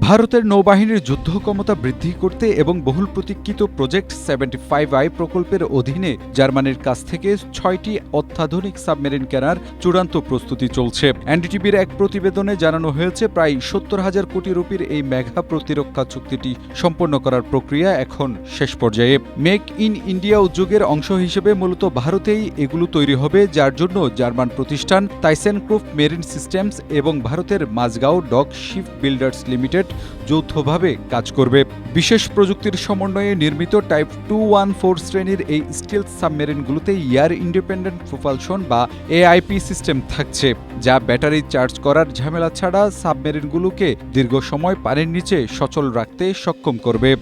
ভারতের নৌবাহিনীর যুদ্ধ ক্ষমতা বৃদ্ধি করতে এবং বহুল প্রতীক্ষিত প্রজেক্ট 75I প্রকল্পের অধীনে জার্মানির কাছ থেকে ৬টি অত্যাধুনিক সাবমেরিন কেনার চূড়ান্ত প্রস্তুতি চলছে। এনডিটিভির এক প্রতিবেদনে জানানো হয়েছে, প্রায় ৭০,০০০ কোটি রুপির এই মেঘা প্রতিরক্ষা চুক্তিটি সম্পন্ন করার প্রক্রিয়া এখন শেষ পর্যায়ে। মেক ইন ইন্ডিয়া উদ্যোগের অংশ হিসেবে মূলত ভারতেই এগুলো তৈরি হবে, যার জন্য জার্মান প্রতিষ্ঠান টাইসেনক্রুফ মেরিন সিস্টেমস এবং ভারতের Mazagon dock ship builders limited যৌথভাবে কাজ করবে। বিশেষ প্রযুক্তির সমন্বয়ে নির্মিত টাইপ 214 শ্রেণীর এই স্টিলথ সাবমেরিনগুলোতে এয়ার ইন্ডিপেন্ডেন্ট প্রোপালশন বা এআইপি সিস্টেম থাকছে, যা ব্যাটারি চার্জ করার ঝামেলা ছাড়া সাবমেরিনগুলোকে দীর্ঘ সময় পানির নিচে সচল রাখতে সক্ষম করবে।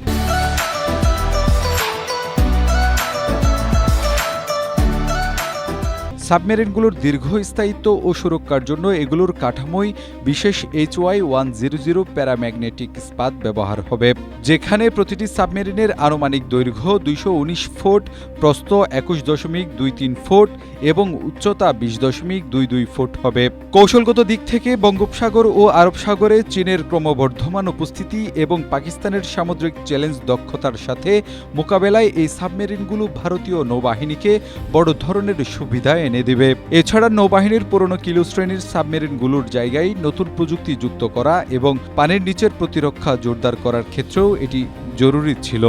সাবমেরিনগুলোর দীর্ঘস্থায়িত্ব ও সুরক্ষার জন্য এগুলোর কাঠামোই বিশেষ HY-100 প্যারাম্যাগনেটিক ইস্পাত ব্যবহার হবে, যেখানে প্রতিটি সাবমেরিনের আনুমানিক দৈর্ঘ্য 219 ফুট, প্রস্থ 21.23 ফুট এবং উচ্চতা 20.22 ফুট হবে। কৌশলগত দিক থেকে বঙ্গোপসাগর ও আরব সাগরে চীনের ক্রমবর্ধমান উপস্থিতি এবং পাকিস্তানের সামুদ্রিক চ্যালেঞ্জ দক্ষতার সাথে মোকাবেলায় এই সাবমেরিনগুলো ভারতীয় নৌবাহিনীকে বড় ধরনের সুবিধা এনে দেবে। এছাড়া নৌবাহিনীর পুরনো কিলো শ্রেণীর সাবমেরিনগুলোর জায়গায় নতুন প্রযুক্তি যুক্ত করা এবং পানির নিচের প্রতিরক্ষা জোরদার করার ক্ষেত্রেও এটি জরুরি ছিল।